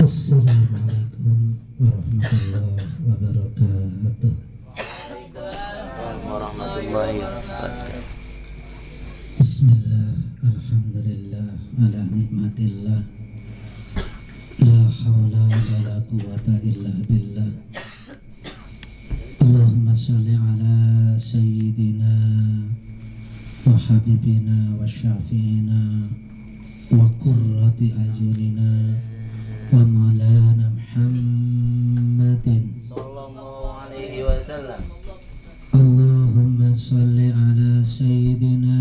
Assalamualaikum warahmatullahi wabarakatuh. Warahmatullahi wabarakatuh. Bismillah, alhamdulillah, ala nikmatillah, la hawla wa la quwata illa billah. Allahumma salli ala sayyidina wa habibina wa syafi'ina wa qurrati ayunina wa maulana Muhammadin Sallallahu alaihi wasallam. Allahumma salli ala sayyidina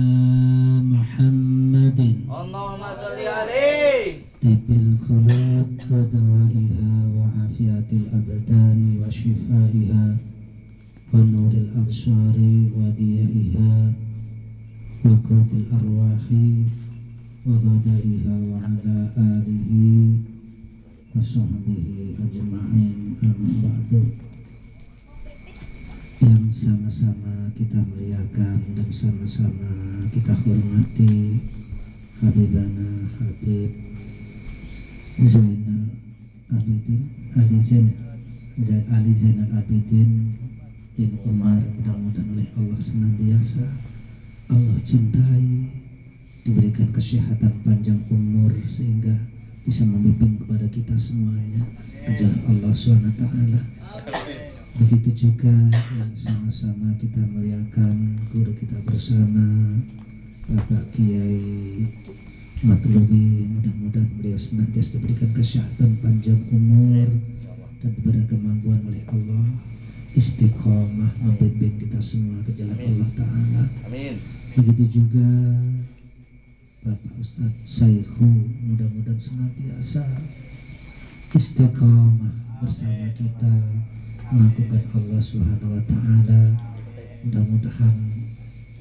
Muhammadin Allahumma sholli alaihi. tibil qulub wa dawaiha wa afiatil abdani wa shifaiha wa nuril absari wa diyaiha wa qutil arwahi wa badaiha wa ala alihi wa sahbihi ajma'in, amma ba'du. Yang sama-sama kita muliakan dan sama-sama kita hormati Habibana Habib Zainal Abidin Ali Zainal Abidin bin Umar, mudah-mudahan oleh Allah senantiasa Allah cintai, diberikan kesehatan panjang umur sehingga bisa membimbing kepada kita semuanya ke jalan Allah SWT. Begitu juga yang sama-sama kita muliakan guru kita bersama Bapak Kiai Matlubi, mudah-mudahan beliau senantiasa diberikan kesehatan panjang umur dan diberikan kemampuan oleh Allah istiqomah membimbing kita semua ke jalan Allah Ta'ala. Amin. Begitu juga Bapak Ustadz Saihu, mudah-mudahan senantiasa istiqomah bersama kita melakukan Allah Subhanahu wa Ta'ala. Mudah-mudahan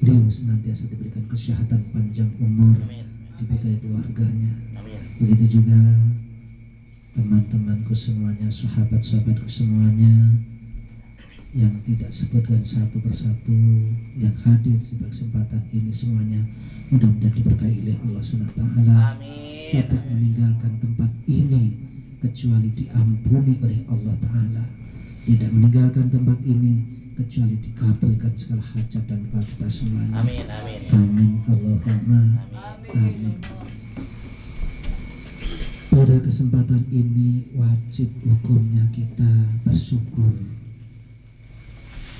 beliau senantiasa diberikan kesehatan panjang umur, diberkahi keluarganya. Begitu juga teman-temanku semuanya, sahabat-sahabatku semuanya yang tidak sebutkan satu persatu yang hadir di kesempatan ini, semuanya mudah-mudahan diberkahi oleh Allah Subhanahu wa Ta'ala. Tidak meninggalkan tempat ini kecuali diampuni oleh Allah Ta'ala, tidak meninggalkan tempat ini kecuali dikabulkan segala hajat dan doa kita semuanya. Amin, amin. Amin, Allahumma amin. Pada kesempatan ini wajib hukumnya kita bersyukur.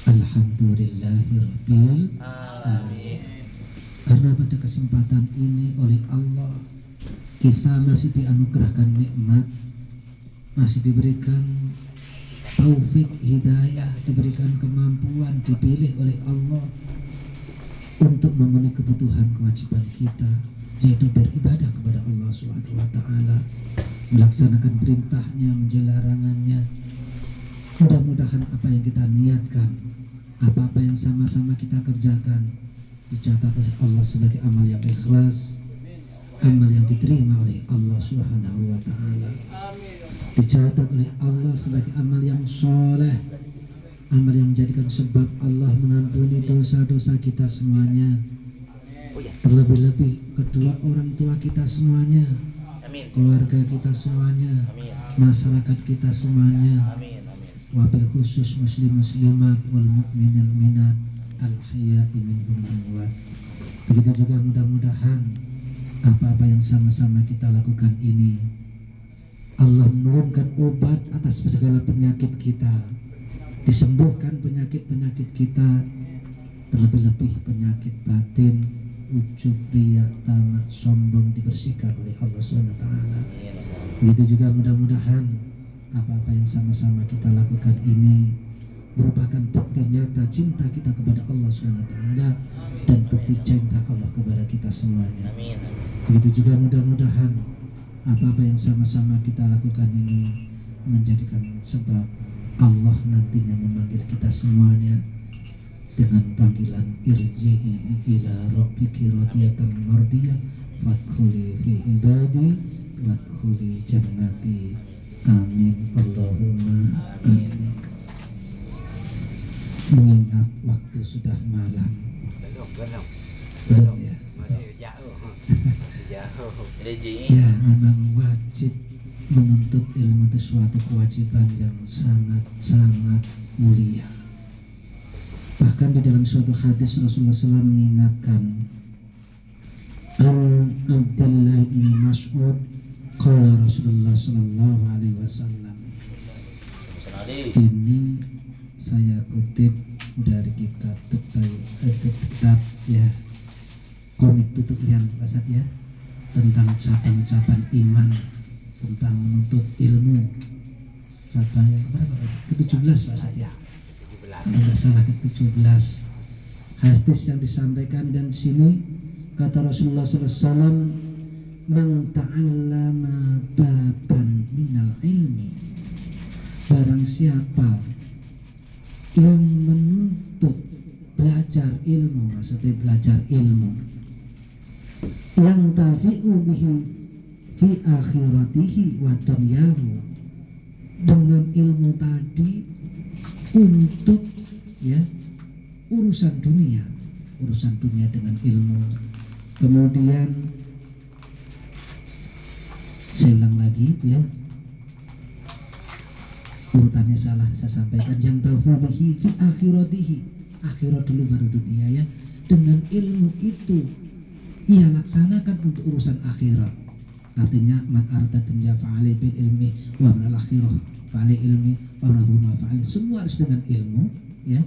Alhamdulillahirabbil alamin. Karena pada kesempatan ini oleh Allah kita masih dianugerahkan nikmat, masih diberikan taufik hidayah, diberikan kemampuan, dipilih oleh Allah untuk memenuhi kebutuhan kewajiban kita, yaitu beribadah kepada Allah Subhanahu wa taala, melaksanakan perintahnya, menjauhi larangannya. Mudah-mudahan apa yang kita niatkan, apa-apa yang sama-sama kita kerjakan dicatat oleh Allah sebagai amal yang ikhlas, amal yang diterima oleh Allah Subhanahu wa taala. Dicatat oleh Allah sebagai amal yang soleh, amal yang menjadikan sebab Allah mengampuni dosa-dosa kita semuanya, terlebih-lebih kedua orang tua kita semuanya, keluarga kita semuanya, masyarakat kita semuanya, wabil khusus muslim muslimat wal mu'minin minat al-ahya'i minhum amwat. Begitu juga mudah-mudahan apa-apa yang sama-sama kita lakukan ini Allah menurunkan obat atas segala penyakit kita, disembuhkan penyakit-penyakit kita, terlebih-lebih penyakit batin, ujub, riya, tamak, sombong dibersihkan oleh Allah SWT. Begitu juga mudah-mudahan apa-apa yang sama-sama kita lakukan ini merupakan bukti nyata cinta kita kepada Allah SWT dan bukti cinta Allah kepada kita semuanya. Begitu juga mudah-mudahan apa-apa yang sama-sama kita lakukan ini menjadikan sebab Allah nantinya memanggil kita semuanya dengan panggilan irji'i ila rabbiki radiyatan mardiyah fadkhuli fi ibadi wadkhuli jannati. Amin Allahumma amin. Mengingat waktu sudah malam. Belum ya? Ya, memang wajib menuntut ilmu itu suatu kewajiban yang sangat-sangat mulia. Bahkan di dalam suatu hadis Rasulullah SAW mengingatkan, Abdullah bin Mas'ud qala Rasulullah sallallahu alaihi wasallam. Ini saya kutip dari kitab ya, komik tutup yang Pak ya, tentang cabang-cabang iman, tentang menuntut ilmu. Cabang yang berapa? Ke-17 Pak Satya. Kalau tidak salah ke-17. Hadis yang disampaikan dan di sini kata Rasulullah SAW, man ta'allama baban minal ilmi, barang siapa yang menuntut belajar ilmu, maksudnya belajar ilmu yang tafi'u bihi fi akhiratihi wa dunyahu, dengan ilmu tadi untuk ya urusan dunia dengan ilmu. Kemudian saya ulang lagi ya, urutannya salah saya sampaikan, yang tafi'u bihi fi akhiratihi, akhirat dulu baru dunia ya. Dengan ilmu itu ia laksanakan untuk urusan akhirat. Artinya man arada dunya fa'ali bil ilmi wa man al-akhirah fa'ali ilmi wa man fa'ali. Semua harus dengan ilmu ya.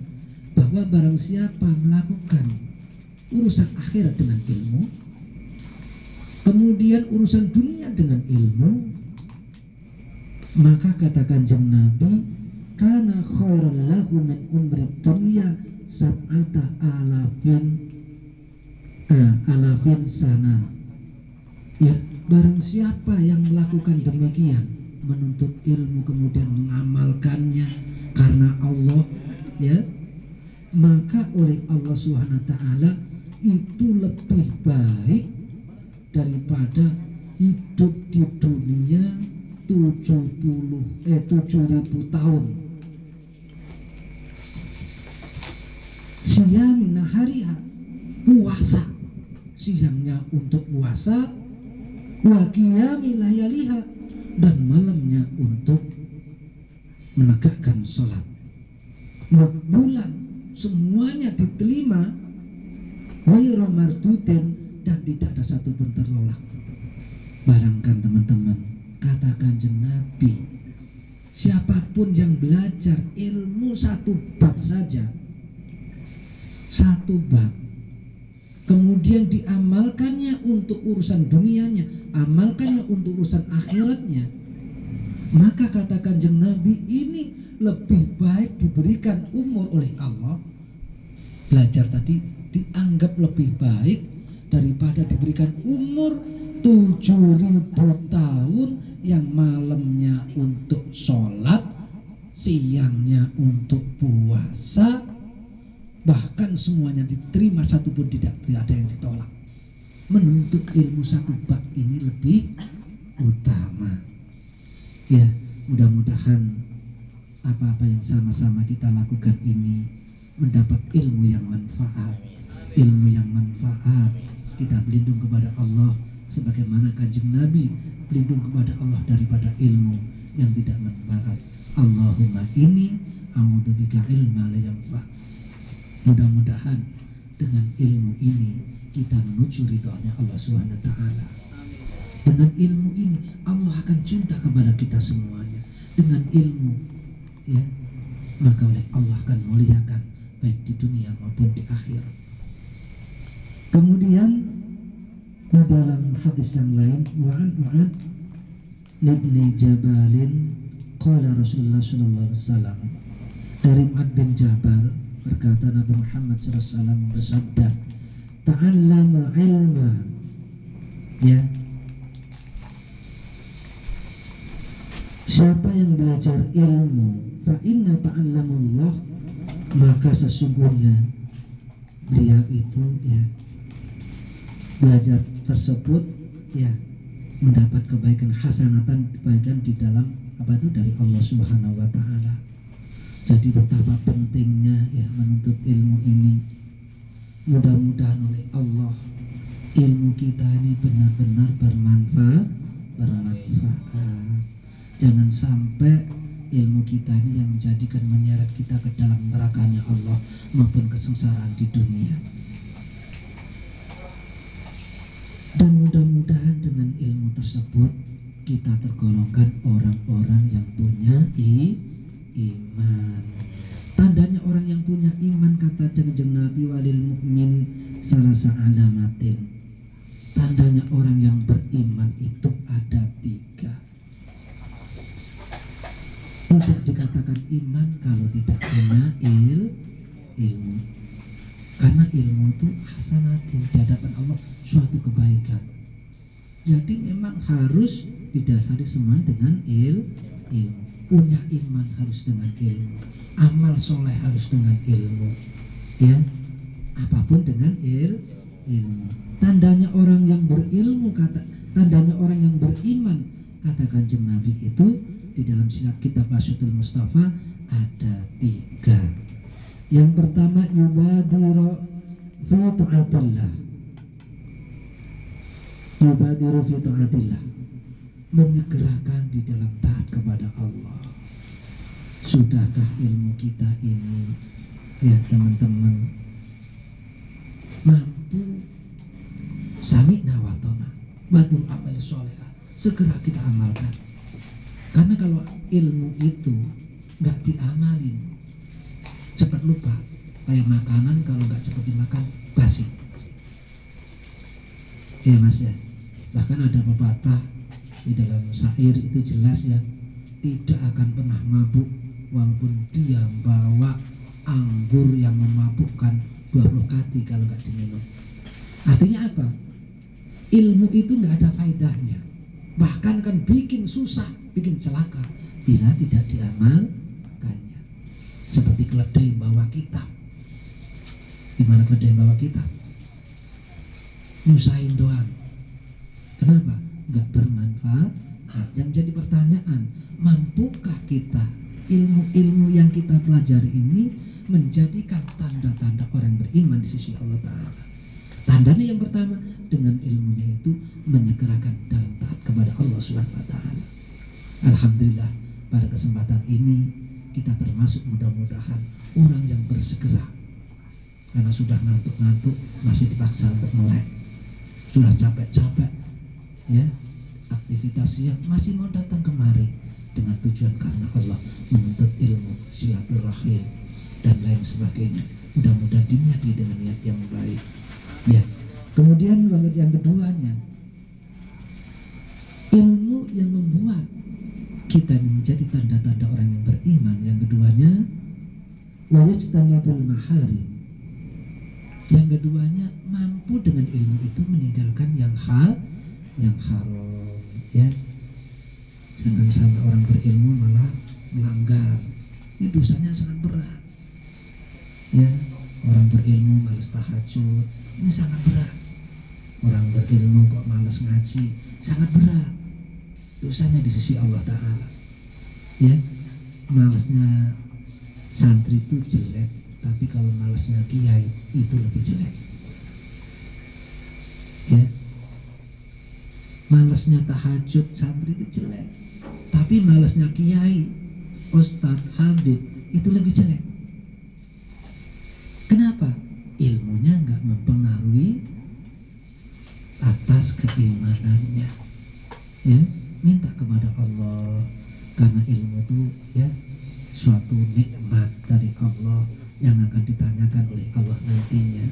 Bahwa barang siapa melakukan urusan akhirat dengan ilmu, kemudian urusan dunia dengan ilmu, maka katakan Kanjeng Nabi, kana khairan lahu min umri dunya sab'ata alafin sana. Ya, barang siapa yang melakukan demikian, menuntut ilmu kemudian mengamalkannya karena Allah ya, maka oleh Allah Subhanahu wa taala itu lebih baik daripada hidup di dunia 7.000 tahun. Siyamin nahariha, puasa siangnya untuk puasa, wa qiyamil layaliha, dan malamnya untuk menegakkan sholat. Bulan semuanya diterima, ghairu mardudin, dan tidak ada satu pun tertolak. Barangkan teman-teman, katakan Nabi, siapapun yang belajar ilmu satu bab saja, satu bab, kemudian diamalkannya untuk urusan dunianya, amalkannya untuk urusan akhiratnya, maka katakan Nabi, ini lebih baik diberikan umur oleh Allah. Belajar tadi dianggap lebih baik daripada diberikan umur 7.000 tahun yang malamnya untuk sholat, siangnya untuk puasa, bahkan semuanya diterima, satupun tidak ada yang ditolak. Menuntut ilmu satu bab ini lebih utama. Ya, mudah-mudahan apa-apa yang sama-sama kita lakukan ini mendapat ilmu yang manfaat. Ilmu yang manfaat, kita berlindung kepada Allah sebagaimana Kanjeng Nabi berlindung kepada Allah daripada ilmu yang tidak manfaat. Allahumma inni a'udzubika ilma la yanfa'. Mudah-mudahan dengan ilmu ini kita menuju ridhonya Allah Subhanahu wa taala. Dengan ilmu ini Allah akan cinta kepada kita semuanya. Dengan ilmu, ya, maka oleh Allah akan muliakan baik di dunia maupun di akhirat. Kemudian di dalam hadis yang lain, Mu'ad bin Jabalin qala Rasulullah sallallahu alaihi wasallam, dari Mu'ad bin Jabal berkata Nabi Muhammad sallallahu alaihi wasallam bersabda, ta'allamul ilma, ya, siapa yang belajar ilmu, fa inna ta'allamullah, maka sesungguhnya beliau itu, ya, belajar tersebut, ya, mendapat kebaikan, hasanatan, kebaikan di dalam apa itu dari Allah Subhanahu wa taala. Jadi betapa pentingnya, ya, menuntut ilmu ini. Mudah-mudahan oleh Allah ilmu kita ini benar-benar bermanfaat. Jangan sampai ilmu kita ini yang menjadikan menyeret kita ke dalam nerakanya Allah maupun kesengsaraan di dunia. Dan mudah-mudahan dengan ilmu tersebut kita tergolongkan orang-orang yang punya iman. Tandanya orang yang punya iman, kata Kanjeng Nabi, walil mu'min salasa alamatin. Tandanya orang yang beriman itu ada 3. Tidak dikatakan iman kalau tidak punya ilmu. Karena ilmu itu hasanatin, di hadapan Allah suatu kebaikan. Jadi memang harus didasari semua dengan ilmu. Punya iman harus dengan ilmu. Amal soleh harus dengan ilmu. Ya, apapun dengan ilmu. Tandanya orang yang berilmu, tandanya orang yang beriman, kata Kanjeng Nabi itu di dalam silat kitab Asyidul Mustafa ada 3. Yang pertama, yubadiru fi ta'atillah. Yubadiru fi ta'atillah, menyegerakan di dalam taat kepada Allah. Sudahkah ilmu kita ini, ya teman-teman, mampu sami'na wa ta'na batul amal sholehah, segera kita amalkan. Karena kalau ilmu itu nggak diamalin, cepat lupa. Kayak makanan, kalau nggak cepat dimakan basi. Ya mas, ya. Bahkan ada pepatah di dalam syair itu jelas, ya, tidak akan pernah mabuk walaupun dia bawa anggur yang memabukkan 20 kali kalau nggak diminum. Artinya apa? Ilmu itu nggak ada faedahnya, bahkan kan bikin susah, bikin celaka bila tidak diamalkannya. Seperti keledai bawa kitab. Gimana keledai bawa kitab? Nyusahin doang. Kenapa? Nggak bermanfaat. Yang jadi pertanyaan, mampukah kita ilmu-ilmu yang kita pelajari ini menjadikan tanda-tanda orang beriman di sisi Allah Ta'ala? Tandanya yang pertama, dengan ilmunya itu menyegerakan dalam taat kepada Allah Subhanahu wa taala. Alhamdulillah, pada kesempatan ini kita termasuk mudah-mudahan orang yang bersegera. Karena sudah ngantuk-ngantuk masih dipaksa untuk melek. Sudah capek-capek, ya, aktivitas siang masih mau datang kemari dengan tujuan karena Allah, menuntut ilmu, silaturahim dan lain sebagainya. Mudah-mudahan diniati dengan niat yang baik. Ya. Kemudian yang keduanya, ilmu yang membuat kita menjadi tanda-tanda orang yang beriman. Yang keduanya, wajtanibul maharim, Yang keduanya, mampu dengan ilmu itu meninggalkan yang haram, ya. Jangan sampai orang berilmu malah melanggar. Ini dosanya sangat berat. Ya, orang berilmu malas tahajud, ini sangat berat. Orang berilmu kok malas ngaji, sangat berat. Dosanya di sisi Allah Ta'ala. Ya, malasnya santri itu jelek, tapi kalau malasnya kiai itu lebih jelek. Ya, malasnya tahajud santri itu jelek, tapi malasnya kiai, ustadz, habib itu lebih jelek. Kenapa? Ilmunya nggak mempengaruhi atas keimanannya. Ya, minta kepada Allah, karena ilmu itu ya suatu nikmat dari Allah yang akan ditanyakan oleh Allah nantinya.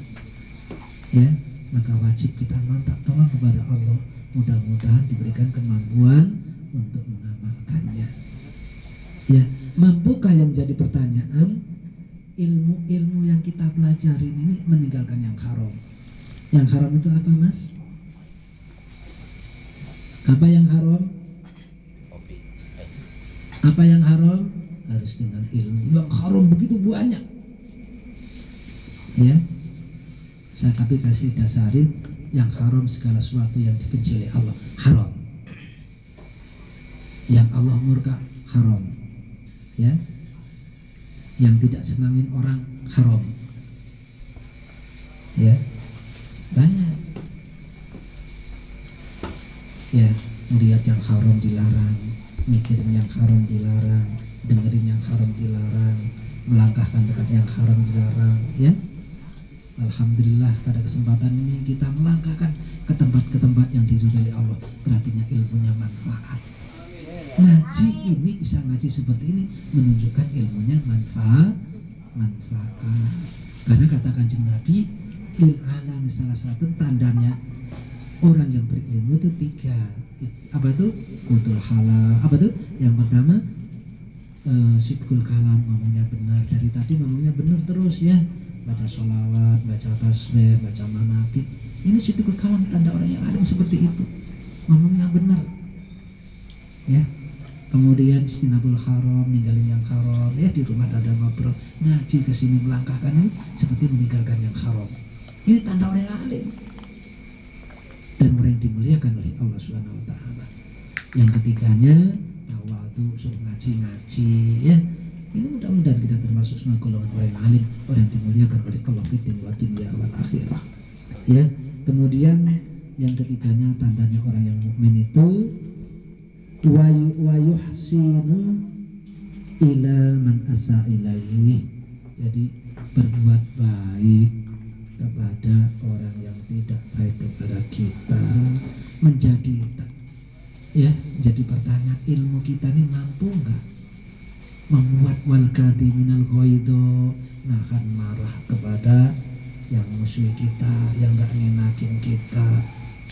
Ya, maka wajib kita minta tolong kepada Allah, mudah-mudahan diberikan kemampuan untuk mengamalkannya. Ya, mampukah yang jadi pertanyaan? Ilmu yang kita pelajari ini meninggalkan yang haram. Yang haram itu apa, Mas? Apa yang haram? Apa yang haram? Harus dengan ilmu. Yang haram begitu banyak. Ya, saya tapi kasih dasarin yang haram segala sesuatu yang dibenci oleh Allah haram. Yang Allah murka haram. Ya, yang tidak senangin orang haram. Ya, banyak. Ya, melihat yang haram dilarang, mikirin yang haram dilarang, dengerin yang haram dilarang, melangkahkan dekat yang haram dilarang. Ya, alhamdulillah pada kesempatan ini kita melangkahkan ke tempat yang diridhoi Allah. Berarti ilmunya manfaat. Ngaji ini, bisa ngaji seperti ini menunjukkan ilmunya manfaat. Karena kata Kanjeng Nabi, lil alam, salah satu tandanya orang yang berilmu itu 3. Apa itu? Qutul halal. Apa itu? Yang pertama sidqul kalam, ngomongnya benar. Dari tadi ngomongnya benar terus ya. Baca sholawat, baca tasbih, baca manaqib. Ini sidqul kalam, tanda orang yang alim seperti itu. Ngomongnya benar. Ya. Kemudian istinabul haram, ninggalin yang haram. Ya, di rumah ada ngobrol, ngaji ke sini melangkahkan ini seperti meninggalkan yang haram. Ini tanda orang yang alim dan orang yang dimuliakan oleh Allah Subhanahu wa taala. Yang ketiganya tawadu, suruh ngaji ya. Ini mudah-mudahan kita termasuk semua golongan orang yang alim, orang yang dimuliakan oleh Allah fid dunya wal akhirah. Ya. Kemudian yang ketiganya tandanya orang yang mukmin itu wa yuhsinu ila man asa ilaihi. Jadi berbuat baik kepada orang yang tidak baik kepada kita. Menjadi jadi pertanyaan, ilmu kita ini mampu enggak membuat wal kadhiminal ghaidho, nahan marah kepada yang musuh kita, yang enggak ngenakin kita.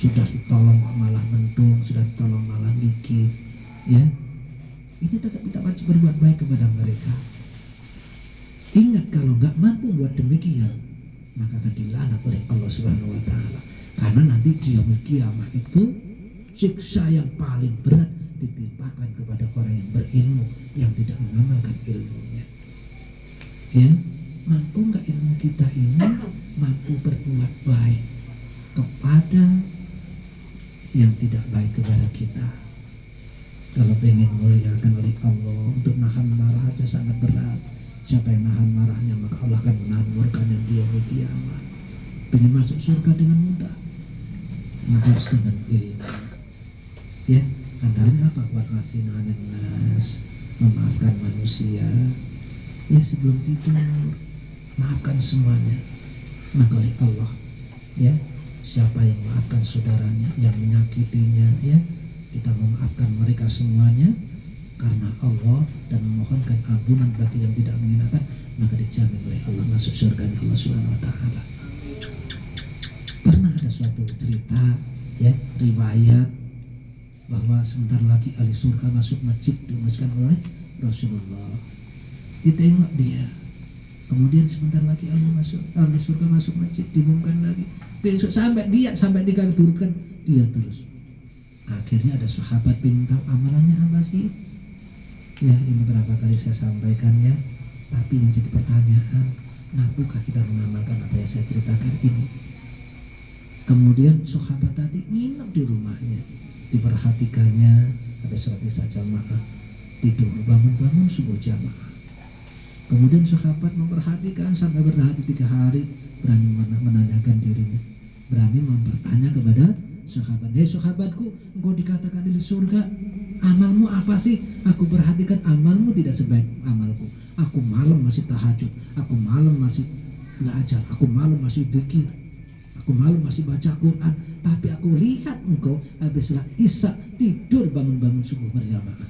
Sudah ditolong malah mendung, sudah ditolong malah gigit. Ya, ini tetap kita wajib berbuat baik kepada mereka. Ingat, kalau nggak mampu buat demikian, maka akan dilaknat oleh Allah Subhanahu wa taala. Karena nanti di yaumul kiamah itu siksa yang paling berat ditimpakan kepada orang yang berilmu yang tidak mengamalkan ilmunya. Ya, mampu nggak ilmu kita ini mampu berbuat baik kepada yang tidak baik kepada kita? Kalau pengen muliakan oleh Allah, untuk nahan marah aja sangat berat. Siapa yang nahan marahnya, maka Allah akan menahan murkanya di yaumul kiamat. Pengen masuk surga dengan mudah, maka harus dengan ilmu. Ya, antaranya apa? Buat maafin nas, memaafkan manusia. Ya, sebelum tidur maafkan semuanya, maka oleh Allah. Ya, siapa yang maafkan saudaranya, yang menyakitinya, ya, kita memaafkan mereka semuanya karena Allah dan memohonkan ampunan bagi yang tidak menghinakan, maka dijamin oleh Allah masuk surga Allah Subhanahu wa taala. Pernah ada suatu cerita, ya, riwayat bahwa sebentar lagi ahli surga masuk masjid dimasukkan oleh Rasulullah. Ditengok dia, Kemudian sebentar lagi ahli surga masuk masjid, diumumkan lagi. Besok sampai 3 kali turutkan, dia terus. Akhirnya ada sahabat pengen tahu amalannya apa sih? Ya, ini berapa kali saya sampaikannya, tapi yang jadi pertanyaan, mampukah kita mengamalkan apa yang saya ceritakan ini? Kemudian sahabat tadi nginep di rumahnya, diperhatikannya, ada sholat isya jamaah, tidur, bangun subuh jamaah. Kemudian sahabat memperhatikan sampai berhati 3 hari, berani menanyakan dirinya, berani bertanya kepada sahabat, hei sahabatku, engkau dikatakan di surga, amalmu apa sih? Aku perhatikan amalmu tidak sebaik amalku. Aku malam masih tahajud, aku malam masih belajar, aku malam masih dzikir, aku malam masih baca Quran, tapi aku lihat engkau habis sholat isya tidur bangun subuh berjamaah.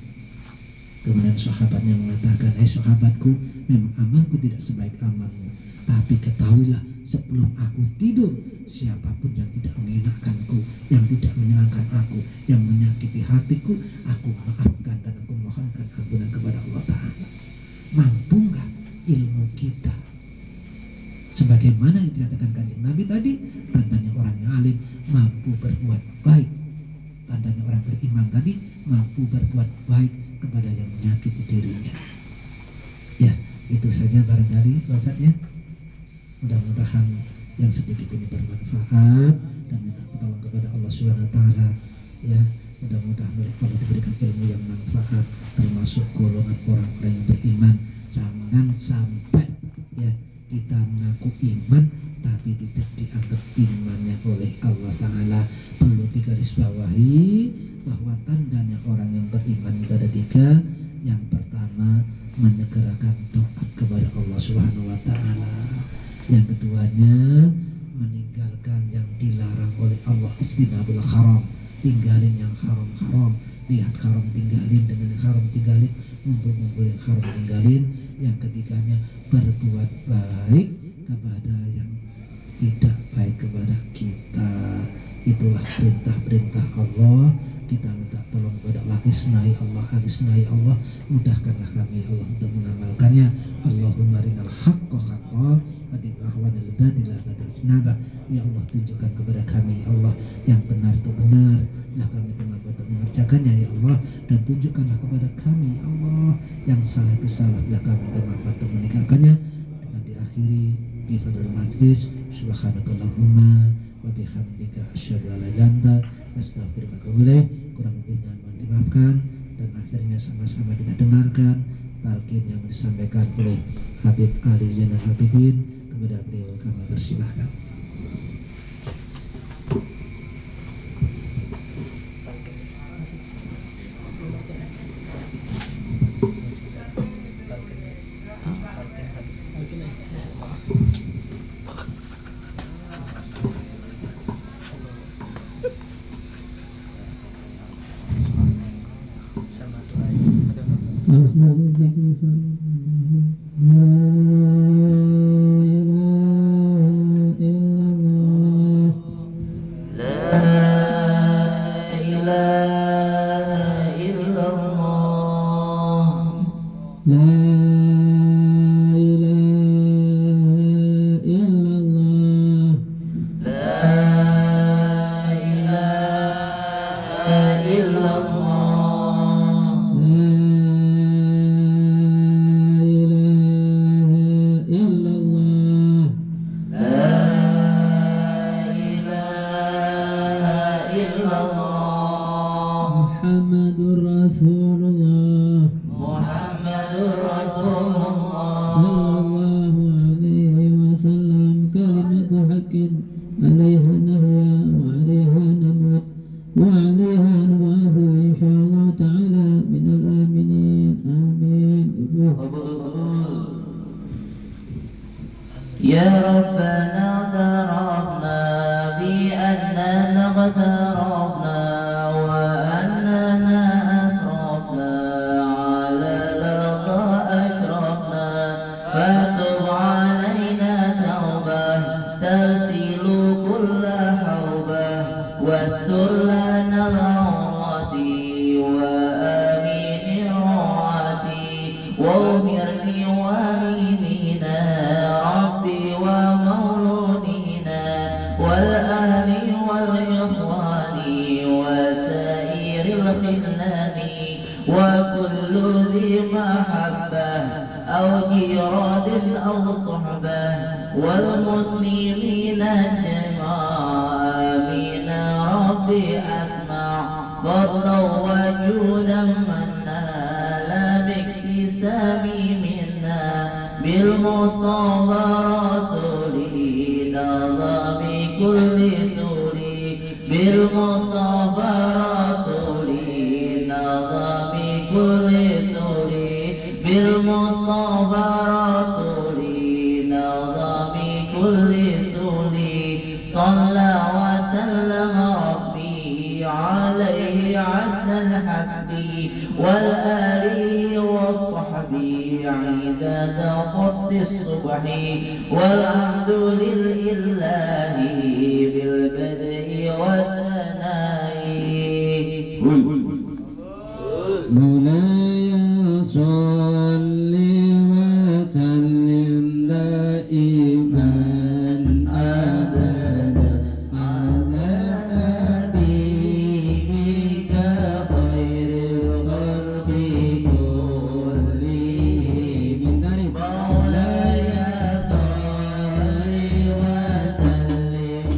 Kemudian sahabatnya mengatakan, sahabatku, memang amalku tidak sebaik amalmu, tapi ketahuilah sebelum aku tidur, siapapun yang tidak menghinakanku, yang tidak menyenangkan aku, yang menyakiti hatiku, aku maafkan dan aku mohonkan ampunan kepada Allah Ta'ala. Mampu nggak ilmu kita? Sebagaimana yang dikatakan Kanjeng Nabi tadi, tandanya orang yang alim mampu berbuat baik, tandanya orang beriman tadi mampu berbuat baik kepada yang menyakiti dirinya. Ya, itu saja barangkali bahasanya. Mudah-mudahan yang sedikit ini bermanfaat dan minta pertolongan kepada Allah Subhanahu wa taala. Ya, mudah-mudahan oleh Allah diberikan ilmu yang manfaat, termasuk golongan orang-orang yang beriman. Jangan sampai ya kita mengaku iman tapi tidak dianggap imannya oleh Allah Ta'ala. Perlu digarisbawahi bahwa tandanya orang yang beriman itu ada 3. Yang pertama, menyegerakan taat kepada Allah Subhanahu wa Ta'ala. Yang keduanya, meninggalkan yang dilarang oleh Allah, istinabul haram, tinggalin yang haram-haram, lihat haram tinggalin, dengan yang haram tinggalin, ngumpul-ngumpul yang haram tinggalin. Yang ketiganya, berbuat baik kepada yang tidak baik kepada kita. Itulah perintah-perintah Allah. Kita minta tolong kepada Allah, isnai Allah, mudahkanlah kami Allah untuk mengamalkannya. Allahumma rinal haqqa haqqa wa ahwanal batila batil. Ya Allah, tunjukkan kepada kami Allah yang benar itu benar, lah kami kemampuan untuk mengerjakannya ya Allah, dan tunjukkanlah kepada kami Allah yang salah itu salah, lah kami kemampuan untuk meninggalkannya. Dengan diakhiri di fadil majlis, subhanakallahumma wa bihamdika asyhadu an la ilaha illa anta astaghfiruka wa atubu ilaik. Kurang lebihnya mohon dimaafkan, dan akhirnya sama-sama kita dengarkan talqin yang disampaikan oleh Habib Ali Zainal Abidin. Kepada beliau kami persilahkan. يا ربنا اعترفنا بأننا اغترفنا وأننا أسرفنا على لقى أشرفنا فتب علينا توبة تغسل كل حوبة واستر لنا العورات وآمن روعتي واغفر لوالدينا والمسلمين جميعا آمين ربي أسمع فضلا وجودا من نال باكتساب منا بالمصطفى رسوله نظام كل سوري بالمصطفى رسوله نظام كل سوري بالمصطفى رسوله نظام كل سوري صلى وسلم ربي عليه عد الحب والآله والصحب عدد قص الصبح والحمد لله بالبدء والثناء مولاي صل وسلم دائما أبدا على حبيبك خير الخلق كلهم مولاي صل وسلم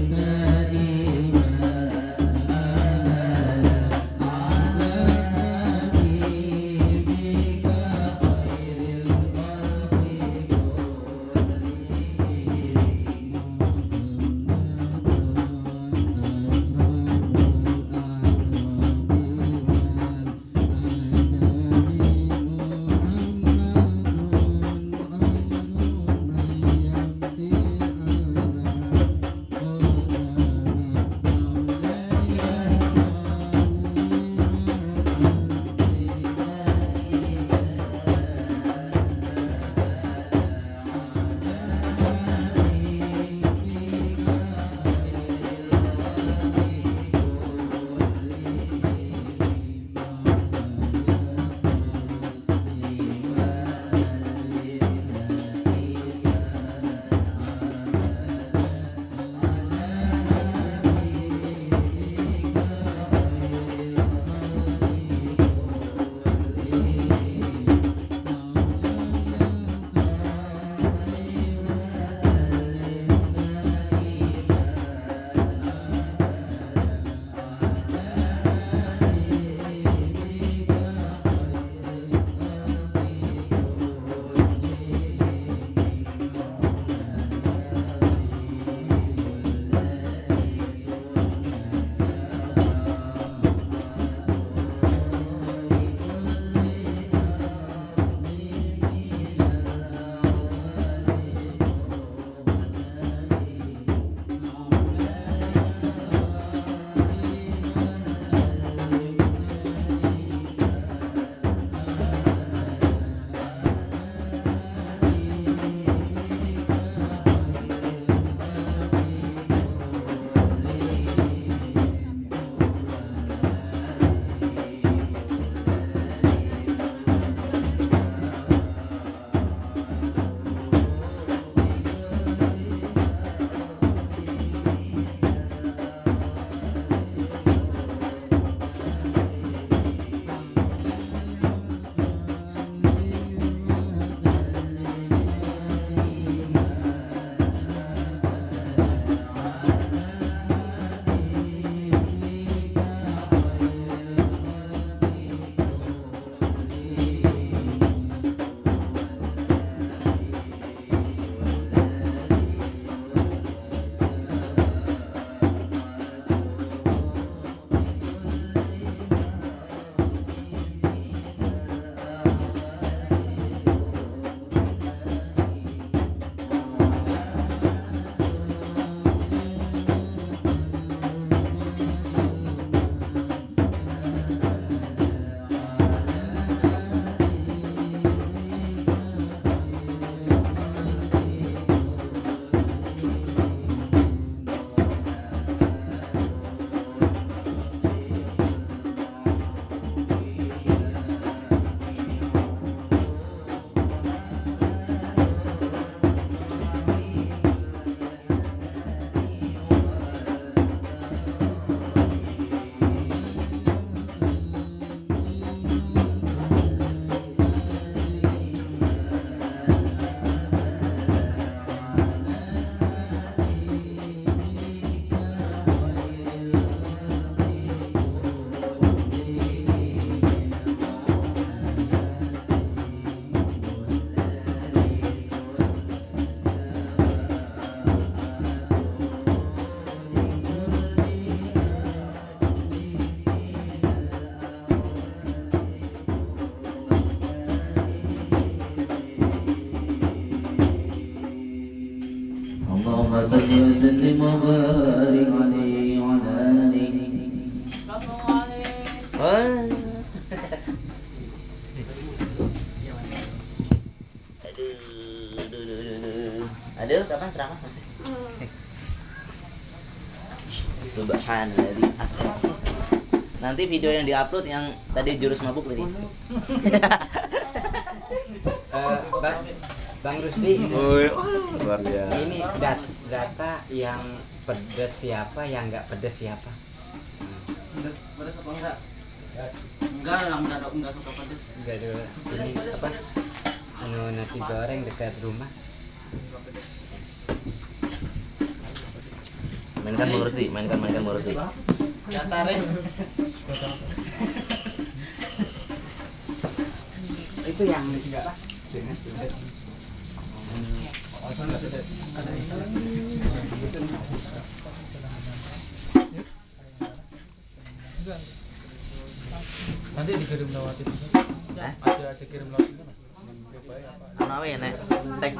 اللهم صل وسلم وبارك عليه وعلى آله. Aduh, kapan ceramah? Subhanallah asal. Nanti video yang diupload yang tadi jurus mabuk tadi. Bang Rusdi, Luar biasa. ini data yang pedes siapa, yang nggak pedes siapa? Pedas apa enggak? Enggak suka pedas. Enggak dulu. Ini apa? Anu nasi goreng dekat rumah. Mainkan Rusdi, mainkan Rusdi. Itu yang apa? Nanti dikirim lewat itu. Aja kirim lewat itu. Anu awe nek tag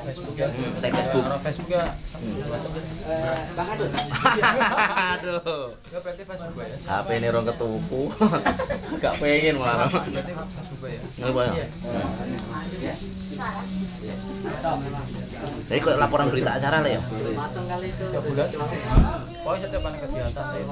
Facebook ya. tag Facebook. Facebook ya. Bang Adul. Aduh. Ya berarti Facebook ya. HP ini rong ketupu. Gak pengen malah. Berarti Facebook ya. Nggak banyak. Jadi kok laporan berita acara lah ya? Matang kali itu. Tiap bulan. Pokoknya setiap ada kegiatan saya itu.